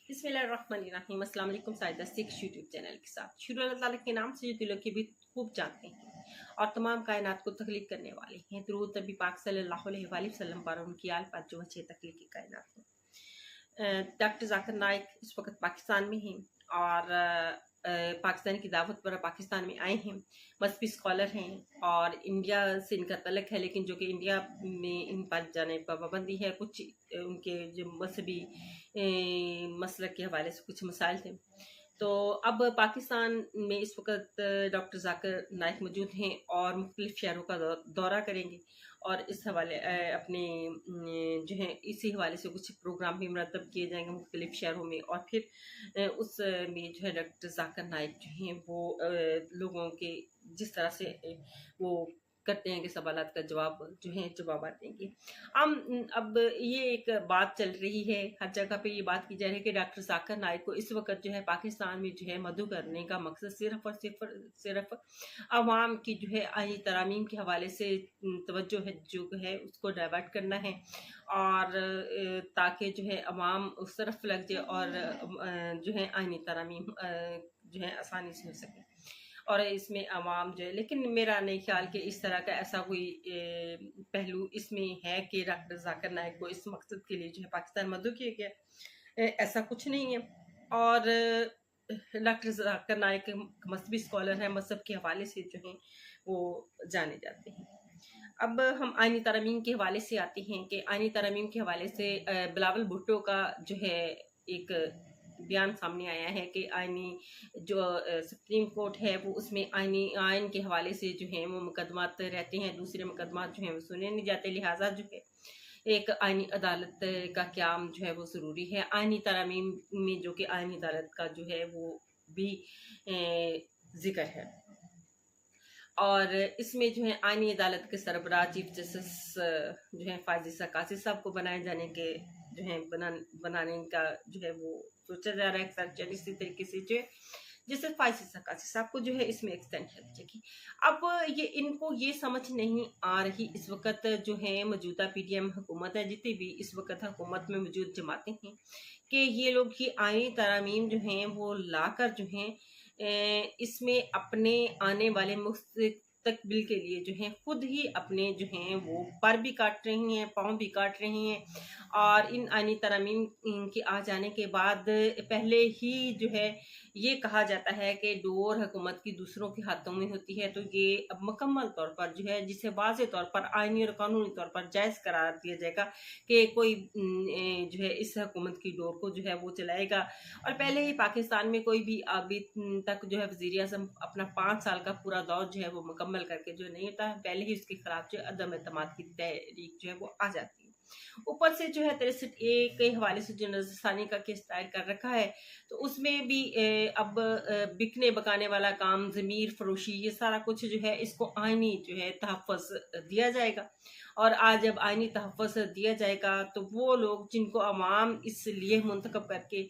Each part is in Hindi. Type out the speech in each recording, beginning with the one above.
बिस्मिल्लाहिर्रहमानिर्रहीम। अस्सलाम वालेकुम। साइदा सिक्स यूट्यूब चैनल के साथ शुरू अल्लाह ताला के नाम से जो दिलों की भी खूब जानते हैं और तमाम कायनात को तख्लीक करने वाले हैं। दुरूद नबी पाक सल्लल्लाहु अलैहि वसल्लम पर, उनकी आल पर जो अच्छे तख्लीक की कायनात में। डॉक्टर जाकिर नाइक इस वक्त पाकिस्तान में हैं और पाकिस्तान की दावत पर पाकिस्तान में आए हैं। मजहबी स्कॉलर हैं और इंडिया से इनका तलक है, लेकिन जो कि इंडिया में इन पर जाने पर पाबंदी है। कुछ उनके जो मजहबी मसलक के हवाले से कुछ मसाइल थे। तो अब पाकिस्तान में इस वक्त डॉक्टर जाकिर नाइक मौजूद हैं और मुख्तलिफ शहरों का दौरा करेंगे और इस हवाले अपने जो है इसी हवाले से कुछ प्रोग्राम भी मुरतब किए जाएंगे मुख्तलिफ शहरों में। और फिर उस में जो है डॉक्टर जाकिर नाइक जो हैं वो लोगों के जिस तरह से वो करते हैं कि सवालात का जवाब जो है जवाब देंगे। अब ये एक बात चल रही है, हर जगह पे ये बात की जा रही है कि डॉक्टर जाकिर नाइक को इस वक्त जो है पाकिस्तान में जो है मदऊ करने का मकसद सिर्फ और सिर्फ अवाम की जो है आईनी तरामीम के हवाले से तवज्जो है जो है उसको डाइवर्ट करना है और ताकि जो है अवाम उस तरफ लग जाए और जो है आईनी तरामीम जो है आसानी से हो सके और इसमें अवाम जो है। लेकिन मेरा नहीं ख्याल कि इस तरह का ऐसा कोई पहलू इसमें है कि डॉक्टर जाकिर नाइक को इस मकसद के लिए जो है पाकिस्तान मदऊ किया गया, ऐसा कुछ नहीं है। और डॉक्टर जाकिर नाइक मजहबी स्कॉलर हैं, मजहब के हवाले से जो हैं वो जाने जाते हैं। अब हम आईनी तरमीम के हवाले से आते हैं कि आईनी तरमीम के हवाले से बिलावल भुट्टो का जो है एक बयान सामने आया है कि आईनी जो सुप्रीम कोर्ट है वो उसमें आइन के हवाले से जो है वो मुकदमात रहते हैं, दूसरे मुकदमात जो हैं वो सुने नहीं जाते। लिहाजा जो है एक आईनी अदालत का क़याम जो है वो ज़रूरी है। आईनी तरमीम में जो कि आईनी अदालत का जो है वो भी जिक्र है और इसमें जो है आईनी अदालत के सरबराह चीफ जस्टिस जो है फायजी सकासी साहब को बनाए जाने के जो है बनाने का जो है वो सोचा जा रहा है एक्सटेंशन इसी तरीके से जो है जिससे फायजी सकासी साहब को जो है इसमें एक्सटेंशन मिलेगी। अब ये इनको ये समझ नहीं आ रही इस वक्त जो है मौजूदा पीडीएम हुकूमत है, जितनी भी इस वक्त हुकूमत में मौजूद जमातें हैं, कि ये लोग ही आईनी तरमीम जो हैं वो लाकर जो हैं इसमें अपने आने वाले मुस्तकबिल के लिए जो है खुद ही अपने जो हैं वो पर भी काट रही हैं, पाँव भी काट रही हैं। और इन आईनी तरमीम के आ जाने के बाद पहले ही जो है ये कहा जाता है कि डोर हुकूमत की दूसरों के हाथों में होती है, तो ये अब मुकम्मल तौर पर जो है जिसे वाज़े तौर पर आईनी और कानूनी तौर पर जायज़ करार दिया जाएगा कि कोई जो है इस हुकूमत की डोर को जो है वो चलाएगा। और पहले ही पाकिस्तान में कोई भी अभी तक जो है वज़ीर आज़म अपना 5 साल का पूरा दौर जो है वो मुकम्मल करके जो नहीं होता, पहले ही उसके खिलाफ जो अदम एतमाद की तहरीक जो है वो आ जाती है। ऊपर से जो है 63A के हवाले से जो नजरसानी का केस दायर कर रखा है, तो उसमें भी अब बिकने बकाने वाला काम, ज़मीर फरोशी, ये सारा कुछ जो है इसको आईनी जो है तहफ़्फ़ुज़ दिया जाएगा। और आज जब आईनी तहफ़्फ़ुज़ दिया जाएगा तो वो लोग जिनको अवाम इसलिए मुंतखब करके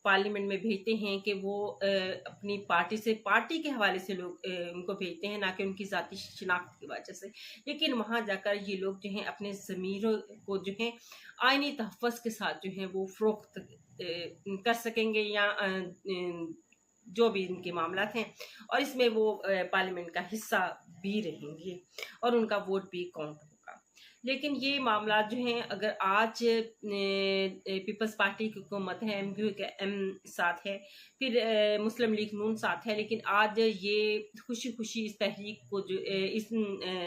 पार्लियामेंट में भेजते हैं कि वो अपनी पार्टी से पार्टी के हवाले से लोग उनको भेजते हैं, ना कि उनकी ज़ाती शिनाख्त की वजह से। लेकिन वहाँ जाकर ये लोग जो हैं अपने ज़मीरों को जो है आईनी तहफ़्फ़ुज़ के साथ जो है वो फ़रोख्त कर सकेंगे या जो भी इनके मामलात हैं, और इसमें वो पार्लियामेंट का हिस्सा भी रहेंगे और उनका वोट भी काउंट होगा। लेकिन ये मामला जो हैं अगर आज पीपल्स पार्टी की हुकूमत है, MQM साथ है, फिर मुस्लिम लीग नून साथ है, लेकिन आज ये खुशी खुशी इस तहरीक को जो इस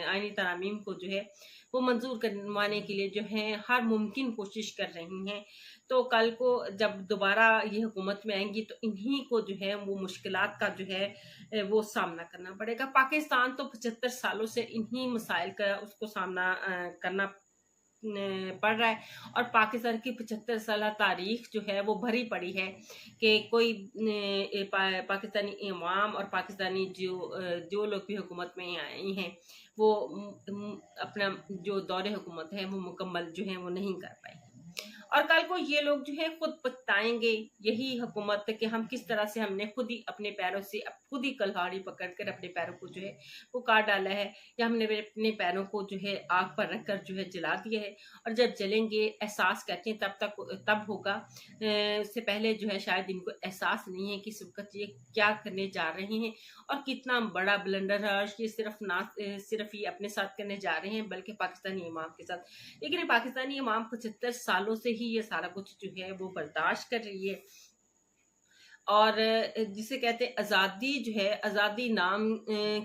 आईनी तरामीम को जो है वो मंजूर करवाने के लिए जो है हर मुमकिन कोशिश कर रही हैं। तो कल को जब दोबारा ये हुकूमत में आएंगी तो इन्हीं को जो है वो मुश्किलात का जो है वो सामना करना पड़ेगा। पाकिस्तान तो 75 सालों से इन्हीं मसाइल का उसको सामना करना पड़ रहा है और पाकिस्तान की 75 साल तारीख जो है वो भरी पड़ी है कि कोई पाकिस्तानी इमाम और पाकिस्तानी जो लोग भी हुकूमत में आए हैं वो अपना जो दौरे हुकूमत है वो मुकम्मल जो है वो नहीं कर पाए। और कल को ये लोग जो है खुद पछताएंगे, यही हुकूमत कि हम किस तरह से हमने खुद ही अपने पैरों से खुद ही कल्हाड़ी पकड़कर अपने पैरों को जो है वो काट डाला है, या हमने अपने पैरों को जो है आग पर रखकर जो है जला दिया है। और जब जलेंगे, एहसास कहते हैं तब होगा, इससे पहले जो है शायद इनको एहसास नहीं है कि इस वक्त ये क्या करने जा रहे हैं और कितना बड़ा ब्लंडर है। और ये सिर्फ ये अपने साथ करने जा रहे हैं, बल्कि पाकिस्तानी इमाम के साथ। लेकिन ये पाकिस्तानी इमाम 75 सालों से ही ये सारा कुछ जो है वो बर्दाश्त कर रही है। और जिसे कहते हैं आज़ादी, जो है आज़ादी नाम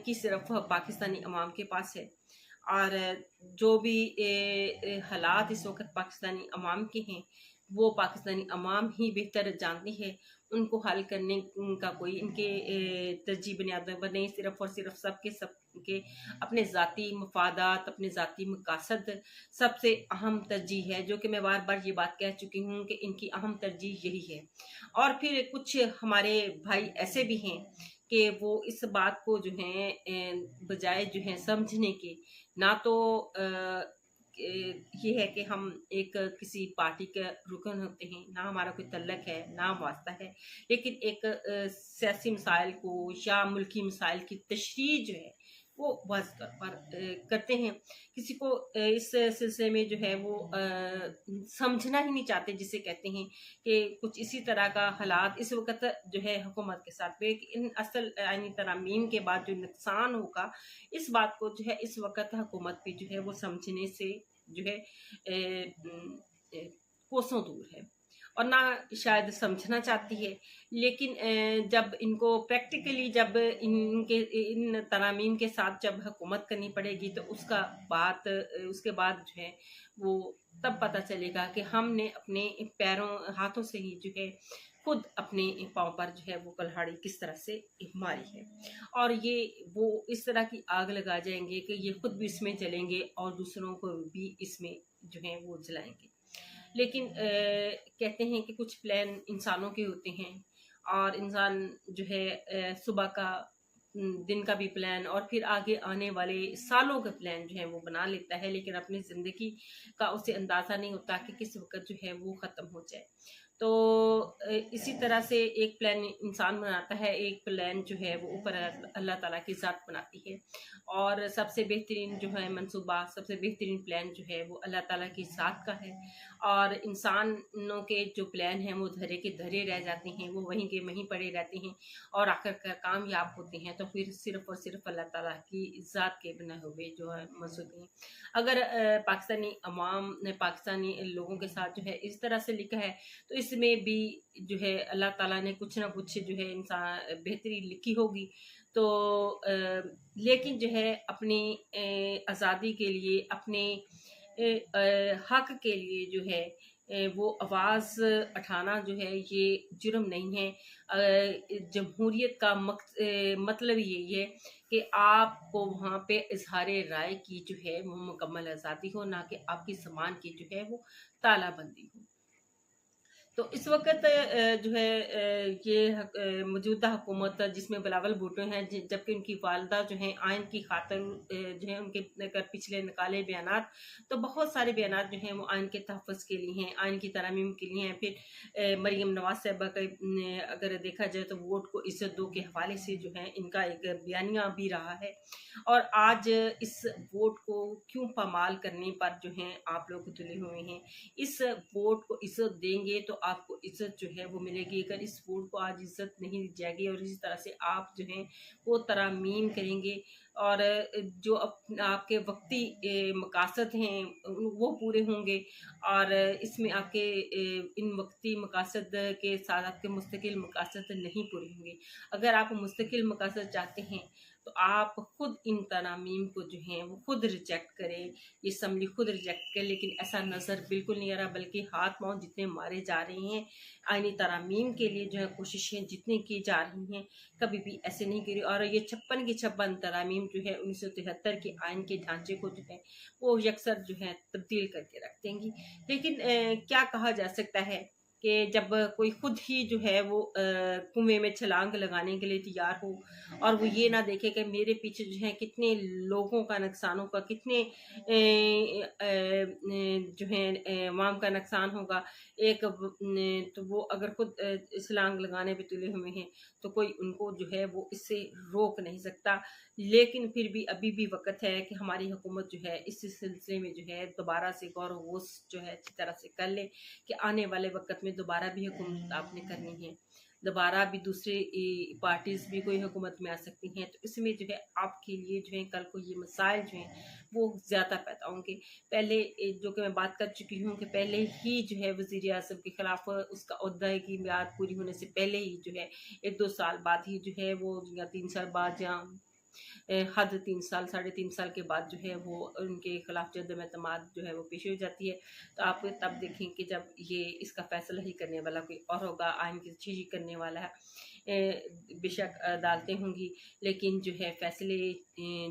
की सिर्फ पाकिस्तानी इमाम के पास है। और जो भी हालात इस वक्त पाकिस्तानी अवाम के हैं, वो पाकिस्तानी अवाम ही बेहतर जानती है। उनको हल करने का कोई इनके तरजीह बुनियादों पर नहीं, सिर्फ और सिर्फ सबके अपने ज़ाती मफादात, अपने ज़ाती मकासद सबसे अहम तरजीह है, जो कि मैं बार बार ये बात कह चुकी हूँ कि इनकी अहम तरजीह यही है। और फिर कुछ हमारे भाई ऐसे भी हैं कि वो इस बात को जो है बजाय जो है समझने के, ना तो ये है कि हम एक किसी पार्टी के रुकन होते हैं, ना हमारा कोई तल्लक है ना वास्ता है, लेकिन एक सियासी मसाइल को या मुल्की मसाइल की तशरीह जो है वो वाज़ तौर पर करते हैं। किसी को इस सिलसिले में जो है वो समझना ही नहीं चाहते, जिसे कहते हैं कि कुछ इसी तरह का हालात इस वक्त जो है हुकूमत के साथ पे, इन असल आईनी तरामीम के बाद जो नुकसान होगा, इस बात को जो है इस वक्त हुकूमत भी जो है वो समझने से जो है कोसों दूर है, और ना शायद समझना चाहती है। लेकिन जब इनको प्रैक्टिकली जब इन तरामीम के साथ जब हुकूमत करनी पड़ेगी, तो उसके बाद जो है वो तब पता चलेगा कि हमने अपने पैरों हाथों से ही जो है खुद अपने पाँव पर जो है वो कुल्हाड़ी किस तरह से मारी है। और ये वो इस तरह की आग लगा जाएंगे कि ये खुद भी इसमें जलेंगे और दूसरों को भी इसमें जो है वो जलाएंगे। लेकिन कहते हैं कि कुछ प्लान इंसानों के होते हैं, और इंसान जो है सुबह का दिन का भी प्लान और फिर आगे आने वाले सालों का प्लान जो है वो बना लेता है, लेकिन अपनी ज़िंदगी का उसे अंदाज़ा नहीं होता कि किस वक्त जो है वो ख़त्म हो जाए। तो इसी तरह से एक प्लान इंसान बनाता है, एक प्लान जो है वो ऊपर अल्लाह ताला की ज़ात बनाती है। और सबसे बेहतरीन जो है मंसूबा, सबसे बेहतरीन प्लान जो है वो अल्लाह ताला की ज़ात का है। और इंसानों के जो प्लान हैं वो धरे के धरे रह जाते हैं, वो वहीं के वहीं पड़े रहते हैं और आखिरकार कामयाब होते हैं तो फिर सिर्फ और सिर्फ अल्लाह ताला की ज़ात के बने हुए जो है मंसूबे हैं। अगर पाकिस्तानी अवाम ने पाकिस्तानी लोगों के साथ जो है इस तरह से लिखा है, तो इसमें भी जो है अल्लाह ताला ने कुछ ना कुछ जो है इंसान बेहतरी लिखी होगी। तो लेकिन जो है अपनी आज़ादी के लिए, अपने हक के लिए जो है वो आवाज़ उठाना जो है ये जुर्म नहीं है। जमहूरियत का मतलब यही है कि आपको वहाँ पे इजहार राय की जो है वो मुकम्मल आज़ादी हो, ना कि आपकी सामान की जो है वो तालाबंदी हो। तो इस वक्त जो है मौजूदा हुकूमत जिसमें बिलावल भुट्टो हैं, जबकि उनकी वालदा जो हैं आयन की खातिर जो है उनके पिछले निकाले बयानात, तो बहुत सारे बयानात जो हैं वो आयन के तहफ़्फ़ुज़ के लिए हैं, आयन की तरमीम के लिए हैं। फिर मरीम नवाज साहिबा का अगर देखा जाए तो वोट को इज़्ज़त दो के हवाले से जो है इनका एक बयानिया भी रहा है। और आज इस वोट को क्यों पामाल करने पर जो है आप लोग तुले हुए हैं। इस वोट को इज़्ज़त देंगे तो आपको इज़्ज़त जो है वो मिलेगी। अगर इस वोट को आज इज़्ज़त नहीं दी जाएगी और इसी तरह से आप जो हैं वो तरामीम करेंगे और जो आपके वक्ती मकासद हैं वो पूरे होंगे, और इसमें आपके इन वक्ती मकासद के साथ आपके मुस्तकिल मकासद नहीं पूरे होंगे। अगर आप मुस्तकिल मकासद चाहते हैं तो आप खुद इन तरामीम को जो हैं वो खुद रिजेक्ट करें, ये असम्बली खुद रिजेक्ट करे। लेकिन ऐसा नज़र बिल्कुल नहीं आ रहा, बल्कि हाथ पाँव जितने मारे जा रहे हैं आईनी तरामीम के लिए जो है कोशिशें जितनी की जा रही हैं, कभी भी ऐसे नहीं की। और ये 56 की 56 तरामीम जो है 1973 के आयन के ढांचे को जो है वो यकसर जो है तब्दील करके रख देंगी। लेकिन क्या कहा जा सकता है कि जब कोई खुद ही जो है वो कुएं में छलांग लगाने के लिए तैयार हो और वो ये ना देखे कि मेरे पीछे जो है कितने लोगों का नुकसान होगा, कितने जो है अवाम का नुकसान होगा। तो वो अगर खुद छलांग लगाने पे तुले हुए हैं तो कोई उनको जो है वो इससे रोक नहीं सकता। लेकिन फिर भी अभी भी वक्त है कि हमारी हुकूमत जो है इस सिलसिले में जो है दोबारा से गौर व गौश जो है अच्छी तरह से कर ले कि आने वाले वक्त में दोबारा भी हुकूमत आपने करनी है, दोबारा भी दूसरे पार्टीज भी कोई हुकूमत में आ सकती हैं। तो इसमें जो है आपके लिए जो है कल को ये मसाइल जो हैं वो ज़्यादा पैदा होंगे। पहले जो कि मैं बात कर चुकी हूँ कि पहले ही जो है वज़ीर आज़म के खिलाफ उसका ओहदा की मियाद पूरी होने से पहले ही जो है 1-2 साल बाद ही जो है वो, या 3 साल बाद, या हद 3 साल, साढ़े 3 साल के बाद जो है वो उनके खिलाफ जो अदम-ए-एतमाद जो है वो पेश हो जाती है। तो आप तब देखें कि जब ये इसका फैसला ही करने वाला कोई और होगा, आइन की तशरीह करने वाला है। बेशक अदालतें होंगी, लेकिन जो है फैसले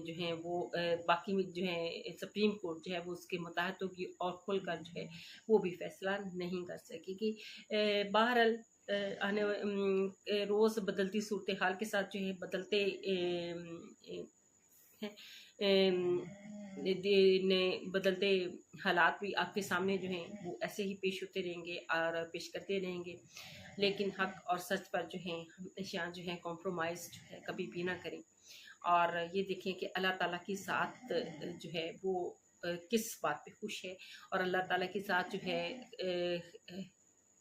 जो हैं वो बाकी में जो है सुप्रीम कोर्ट जो है वो उसके मुताहत होगी और खुलकर जो है वो भी फैसला नहीं कर सकेगी। बहरहाल रोज़ बदलती सूरत हाल के साथ जो है बदलते बदलते हालात भी आपके सामने जो हैं वो ऐसे ही पेश होते रहेंगे और पेश करते रहेंगे। लेकिन हक और सच पर जो है हमेशा जो है कॉम्प्रोमाइज़ जो है कभी भी ना करें। और ये देखें कि अल्लाह ताला की ज़ात जो है वो किस बात पे खुश है, और अल्लाह ताला की ज़ात जो है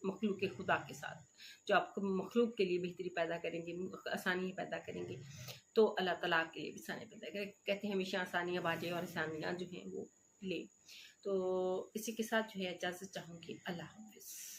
मखलूक खुदा के साथ जो आपको मखलूक के लिए बेहतरी पैदा करेंगे, आसानी पैदा करेंगे, तो अल्लाह ताला आपके लिए भी आसानी पैदा करें। कहते हैं हमेशा आसानियाँ बांटे और आसानियाँ जो हैं वो ले। तो इसी के साथ जो है इजाज़त चाहूँगी। अल्लाह हाफ़िज़।